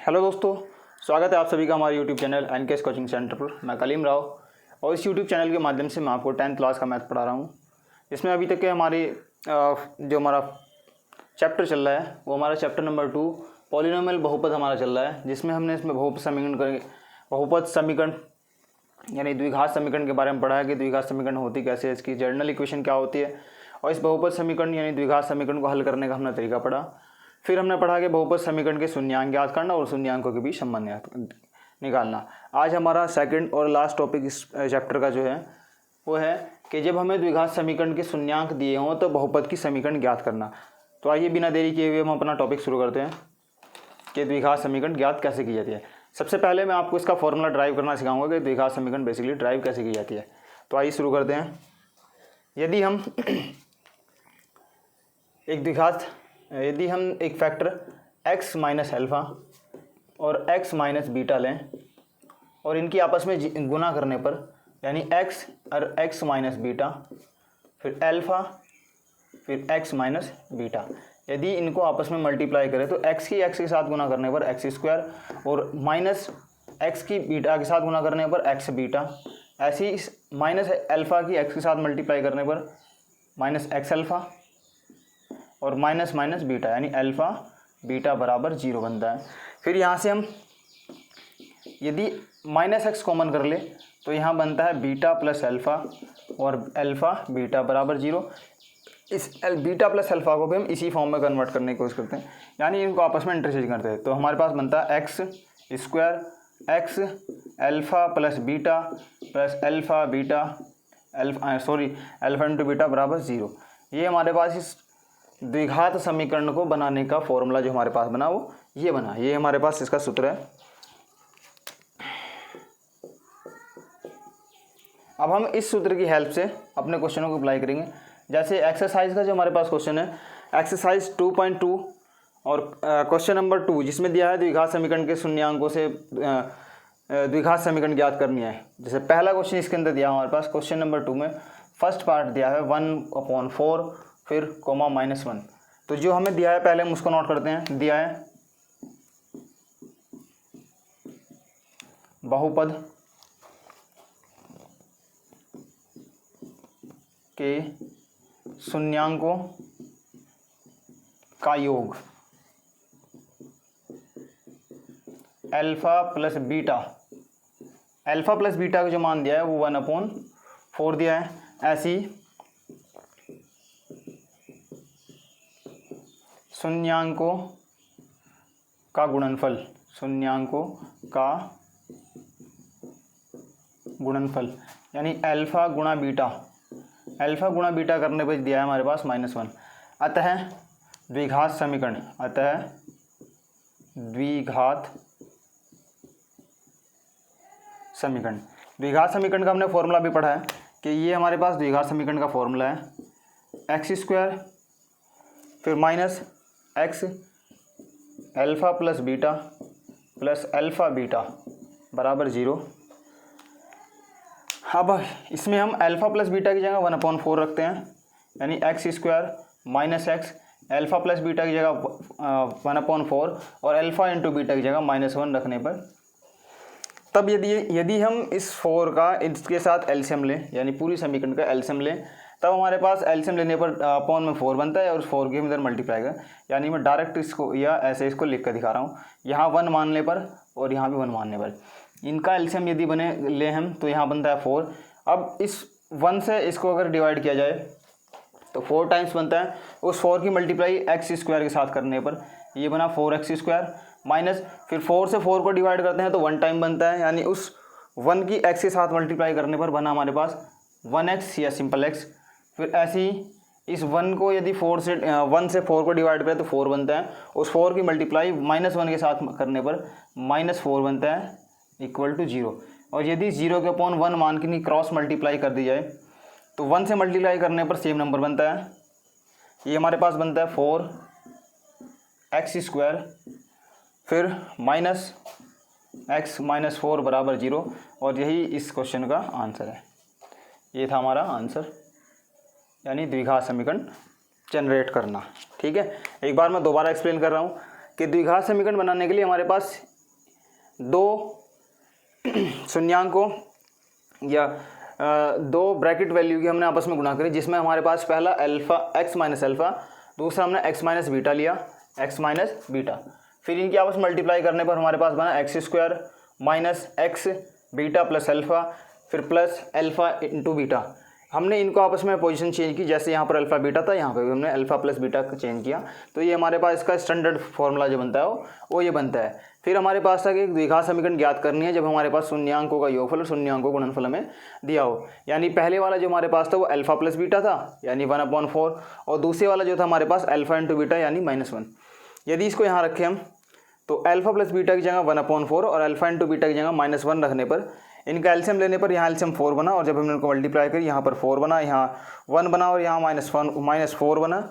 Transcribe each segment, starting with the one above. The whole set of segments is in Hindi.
हेलो दोस्तों, स्वागत है आप सभी का हमारे YouTube channel NKS coaching centre पर। मैं कलीम राव और इस यूट्यूब चैनल के माध्यम से मैं आपको 10th क्लास का मैथ पढ़ा रहा हूँ। इसमें अभी तक के जो हमारा चैप्टर चल रहा है वो हमारा चैप्टर नंबर 2 पॉलिनोमियल बहुपद हमारा चल रहा है, जिसमें हमने इसमें बहुपद समीकरण यानी द्विघात समीकरण के बारे में पढ़ा है कि द्विघात समीकरण होती कैसे है, इसकी जर्नल इक्वेशन क्या होती है और इस बहुपद समीकरण यानी द्विघात समीकरण को हल करने का हमने तरीका पढ़ा। फिर हमने पढ़ा कि बहुपद समीकरण के शून्यांक ज्ञात करना और शून्यांकों के बीच संबंध निकालना। आज हमारा सेकंड और लास्ट टॉपिक इस चैप्टर का जो है वो है कि जब हमें द्विघात समीकरण के शून्यांक दिए हों तो बहुपद की समीकरण ज्ञात करना। तो आइए बिना देरी किए हुए हम अपना टॉपिक शुरू करते हैं कि द्विघात समीकरण ज्ञात कैसे की जाती है। सबसे पहले मैं आपको इसका फॉर्मूला ड्राइव करना सिखाऊंगा कि द्विघात समीकरण बेसिकली ड्राइव कैसे की जाती है। तो आइए शुरू करते हैं। यदि हम एक फैक्टर x माइनस अल्फ़ा और x माइनस बीटा लें और इनकी आपस में गुना करने पर यानी x और x माइनस बीटा फिर अल्फ़ा फिर x माइनस बीटा, यदि इनको आपस में मल्टीप्लाई करें तो x की x के साथ गुना करने पर x स्क्वायर और माइनस x की बीटा के साथ गुना करने पर x बीटा, ऐसे ही माइनस अल्फ़ा की x के साथ मल्टीप्लाई करने पर माइनस x अल्फ़ा और माइनस माइनस बीटा यानी अल्फ़ा बीटा बराबर 0 बनता है। फिर यहाँ से हम यदि माइनस x कॉमन कर ले तो यहाँ बनता है बीटा प्लस अल्फ़ा और अल्फ़ा बीटा बराबर 0। इस बीटा प्लस अल्फ़ा को भी हम इसी फॉर्म में कन्वर्ट करने की कोशिश करते हैं, यानी इनको आपस में इंटरचेंज करते हैं। तो हमारे पास बनता है x square x alpha plus beta plus alpha beta alpha into beta बराबर 0। ये हमारे पास इस द्विघात समीकरण को बनाने का फॉर्मूला जो हमारे पास बना वो ये बना, ये हमारे पास इसका सूत्र है। अब हम इस सूत्र की हेल्प से अपने क्वेश्चनों को अप्लाई करेंगे। जैसे एक्सरसाइज का जो हमारे पास क्वेश्चन है एक्सरसाइज 2.2 और क्वेश्चन नंबर 2 जिसमें दिया है द्विघात समीकरण के शून्यांकों से द्विघात समीकरण ज्ञात करनी है। जैसे पहला क्वेश्चन इसके अंदर दिया हमारे पास क्वेश्चन नंबर 2 में फर्स्ट पार्ट दिया है 1/4 फिर कोमा -1। तो जो हमें दिया है पहले हम उसको नोट करते हैं। दिया है बहुपद के शून्यांकों का योग alpha plus beta, alpha plus beta का जो मान दिया है वो 1/4 दिया है। ऐसी शून्यांकों का गुणनफल, शून्यांकों का गुणनफल यानी अल्फ़ा गुणा बीटा, अल्फ़ा गुणा बीटा करने पर दिया है हमारे पास -1। अतः द्विघात समीकरण, अतः द्विघात समीकरण, द्विघात समीकरण का हमने फॉर्मूला भी पढ़ा है कि ये हमारे पास द्विघात समीकरण का फॉर्मूला है एक्स स्क्वायर फिर minus x alpha plus beta plus alpha beta बराबर 0। अब इसमें हम अल्फ़ा प्लस बीटा की जगह 1/4 रखते हैं यानी x square minus x alpha plus beta की जगह 1/4 और अल्फ़ा इंटू बीटा की जगह -1 रखने पर तब यदि हम इस 4 का इसके साथ एलसीएम लें यानी पूरी समीकरण का एलसीएम लें तब हमारे पास एलसीएम लेने पर अपॉन में 4 बनता है और उस 4 के इधर मल्टीप्लाई कर, यानी मैं डायरेक्ट इसको या ऐसे इसको लिख कर दिखा रहा हूँ। यहाँ 1 मानने पर और यहाँ भी 1 मानने पर इनका एलसीएम यदि बने ले हम तो यहाँ बनता है 4। अब इस 1 से इसको अगर डिवाइड किया जाए तो 4 टाइम्स बनता है, उस 4 की मल्टीप्लाई एक्स स्क्वायर के साथ करने पर ये बना 4x स्क्वायर माइनस फिर 4 से 4 को डिवाइड करते हैं तो 1 टाइम बनता है, यानी उस 1 की x के साथ मल्टीप्लाई करने पर बना हमारे पास 1x या सिंपल x। फिर ऐसे ही इस 1 को यदि 1 से 4 को डिवाइड करें तो 4 बनता है, उस 4 की मल्टीप्लाई -1 के साथ करने पर -4 बनता है इक्वल टू 0। और यदि 0 के अपॉन 1 मान के क्रॉस मल्टीप्लाई कर दी जाए तो 1 से मल्टीप्लाई करने पर सेम नंबर बनता है। ये हमारे पास बनता है 4x स्क्वायर फिर माइनस x माइनस 4 बराबर 0 और यही इस क्वेश्चन का आंसर है। ये था हमारा आंसर यानी द्विघात समीकरण जनरेट करना। ठीक है, एक बार मैं दोबारा एक्सप्लेन कर रहा हूँ कि द्विघात समीकरण बनाने के लिए हमारे पास दो शून्यांकों या दो ब्रैकेट वैल्यू की हमने आपस में गुणा करी, जिसमें हमारे पास पहला अल्फा एक्स माइनस अल्फा, दूसरा हमने एक्स माइनस बीटा लिया, एक्स माइनस बीटा। फिर इनकी आपस में मल्टीप्लाई करने पर हमारे पास बना x square minus x beta plus alpha, फिर प्लस अल्फा इंटू बीटा। हमने इनको आपस में पोजीशन चेंज की, जैसे यहाँ पर अल्फा बीटा था, यहाँ पे भी हमने अल्फा प्लस बीटा चेंज किया। तो ये हमारे पास इसका स्टैंडर्ड फॉर्मूला जो बनता है वो ये बनता है। फिर हमारे पास था कि एक द्विघात समीकरण ज्ञात करनी है जब हमारे पास शून्यांकों का योगफल और शून्यांकों का गुणनफल हमें दिया हो। यानी पहले वाला जो हमारे पास था वो अल्फा प्लस बीटा था, यानी 1/4, और दूसरे वाला जो था हमारे पास अल्फा इंटू बीटा यानी -1। यदि इसको यहाँ रखें हम, तो अल्फा प्लस बीटा की जगह 1/4 और अल्फा इंटू बीटा की जगह -1 रखने पर, इनका एलसीएम लेने पर यहाँ एलसीएम 4 बना, और जब हमने इनको मल्टीप्लाई करी यहाँ पर 4 बना, यहाँ 1 बना और यहाँ -4 बना।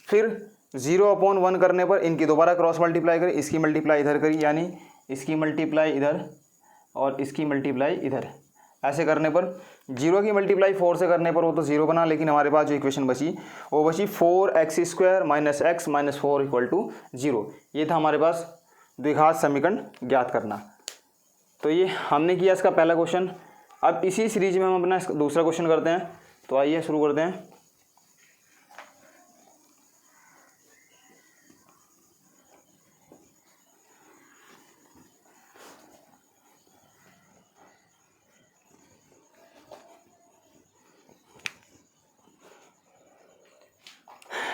फिर 0/1 करने पर इनकी दोबारा क्रॉस मल्टीप्लाई करी, इसकी मल्टीप्लाई इधर करी, यानी इसकी मल्टीप्लाई इधर और इसकी मल्टीप्लाई इधर। ऐसे करने पर 0 की मल्टीप्लाई 4 से करने पर वो तो 0 बना, लेकिन हमारे पास जो इक्वेशन बची वो बची 4x² माइनस एक्स माइनस 4 = 0। ये था हमारे पास द्विघात समीकरण ज्ञात करना। तो ये हमने किया इसका पहला क्वेश्चन। अब इसी सीरीज में हम अपना दूसरा क्वेश्चन करते हैं। तो आइए शुरू करते हैं।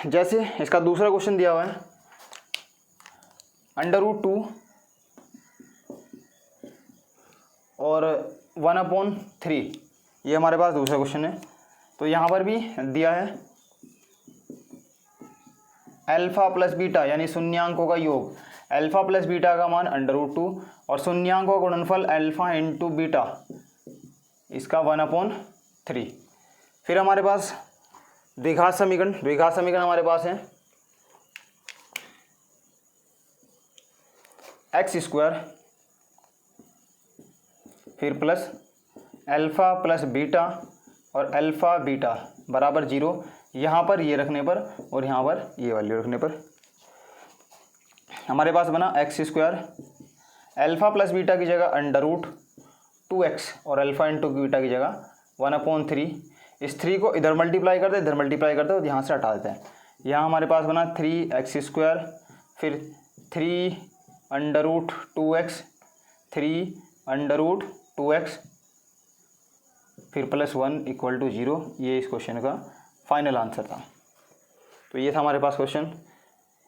जैसे इसका दूसरा क्वेश्चन दिया हुआ है, √2 और 1/3, ये हमारे पास दूसरा क्वेश्चन है। तो यहाँ पर भी दिया है अल्फा प्लस बीटा यानी शून्यांकों का योग, अल्फा प्लस बीटा का मान √2 और शून्यांकों का गुणनफल अल्फा इंटू बीटा, इसका 1/3। फिर हमारे पास द्विघात समीकरण हमारे पास है x², फिर प्लस अल्फ़ा प्लस बीटा और अल्फ़ा बीटा बराबर 0। यहाँ पर ये रखने पर और यहाँ पर ये वैल्यू रखने पर हमारे पास बना x², अल्फ़ा प्लस बीटा की जगह √2x और अल्फ़ा इंटू बीटा की जगह 1/3। इस 3 को इधर मल्टीप्लाई करते और यहाँ से हटा देते हैं। यहाँ हमारे पास बना 3x², फिर 3√2x, 3√2x, फिर +1 = 0। ये इस क्वेश्चन का फाइनल आंसर था। तो ये था हमारे पास क्वेश्चन।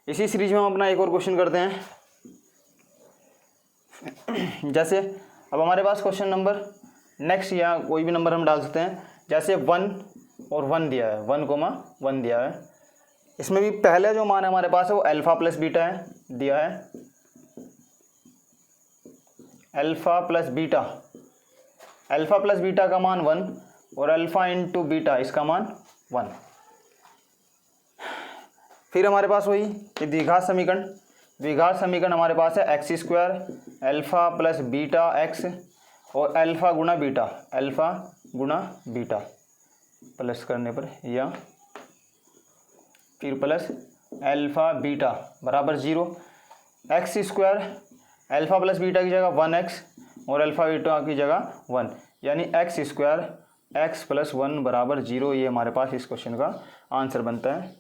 इसी सीरीज में हम अपना एक और क्वेश्चन करते हैं। जैसे अब हमारे पास क्वेश्चन नंबर नेक्स्ट या कोई भी नंबर हम डाल सकते हैं। जैसे 1 और 1 दिया है, 1,1 दिया है। इसमें भी पहले जो मान हमारे पास है वो अल्फ़ा प्लस बीटा है, दिया है अल्फ़ा प्लस बीटा का मान 1 और अल्फ़ा इंटू बीटा इसका मान 1। फिर हमारे पास वही कि द्विघात समीकरण हमारे पास है x² alpha plus beta x और अल्फ़ा गुणा बीटा प्लस करने पर, या फिर प्लस अल्फ़ा बीटा बराबर 0। x² अल्फ़ा प्लस बीटा की जगह 1x और अल्फ़ा बीटा की जगह 1, यानी x² x + 1 बराबर 0। ये हमारे पास इस क्वेश्चन का आंसर बनता है।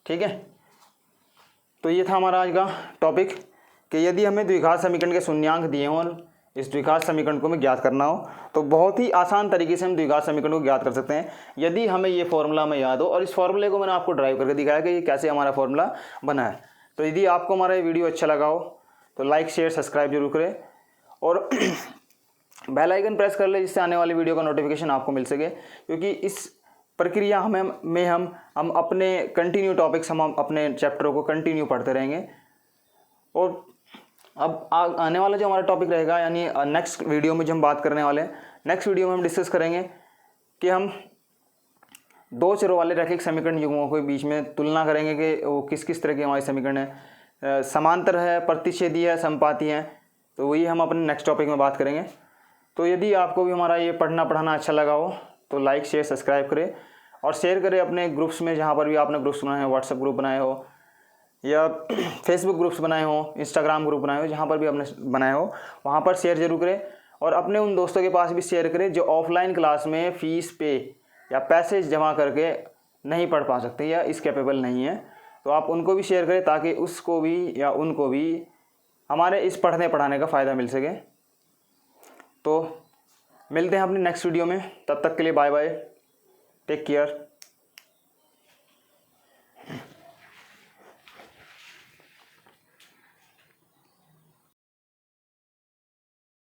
ठीक है, तो ये था हमारा आज का टॉपिक कि यदि हमें द्विघात समीकरण के शून्यांक दिए हों और इस द्विघात समीकरण को हमें ज्ञात करना हो तो बहुत ही आसान तरीके से हम द्विघात समीकरण को ज्ञात कर सकते हैं, यदि हमें ये फॉर्मूला में याद हो। और इस फॉर्मूले को मैंने आपको ड्राइव करके दिखाया कि ये कैसे हमारा फॉर्मूला बना है। तो यदि आपको हमारा ये वीडियो अच्छा लगा हो तो लाइक शेयर सब्सक्राइब जरूर करें और बेल आइकन प्रेस कर ले, जिससे आने वाली वीडियो का नोटिफिकेशन आपको मिल सके। क्योंकि इस प्रक्रिया में हम अपने कंटिन्यू टॉपिक्स, हम अपने चैप्टरों को कंटिन्यू पढ़ते रहेंगे। और अब आने वाला जो हमारा टॉपिक रहेगा, यानी नेक्स्ट वीडियो में जो हम बात करने वाले हैं, नेक्स्ट वीडियो में हम डिस्कस करेंगे कि हम दो चरों वाले रैखिक समीकरण युग्मों के बीच में तुलना करेंगे कि वो किस किस तरह के हमारे समीकरण है, समांतर है, प्रतिच्छेदी है, समपाती हैं। तो वही हम अपने नेक्स्ट टॉपिक में बात करेंगे। तो यदि आपको भी हमारा ये पढ़ाना अच्छा लगा हो तो लाइक शेयर सब्सक्राइब करें और शेयर करें अपने ग्रुप्स में, जहाँ पर भी आपने ग्रुप्स बनाए हो, व्हाट्सएप ग्रुप बनाए हो, या फेसबुक ग्रुप्स बनाए हों, इंस्टाग्राम ग्रुप बनाए हो, जहाँ पर भी आपने बनाए हो वहाँ पर शेयर जरूर करें। और अपने उन दोस्तों के पास भी शेयर करें जो ऑफलाइन क्लास में फ़ीस पे या पैसे जमा करके नहीं पढ़ पा सकते या इस कैपेबल नहीं है, तो आप उनको भी शेयर करें ताकि उसको भी या उनको भी हमारे इस पढ़ने पढ़ाने का फ़ायदा मिल सके। तो मिलते हैं अपनी नेक्स्ट वीडियो में, तब तक के लिए बाय बाय, टेक केयर।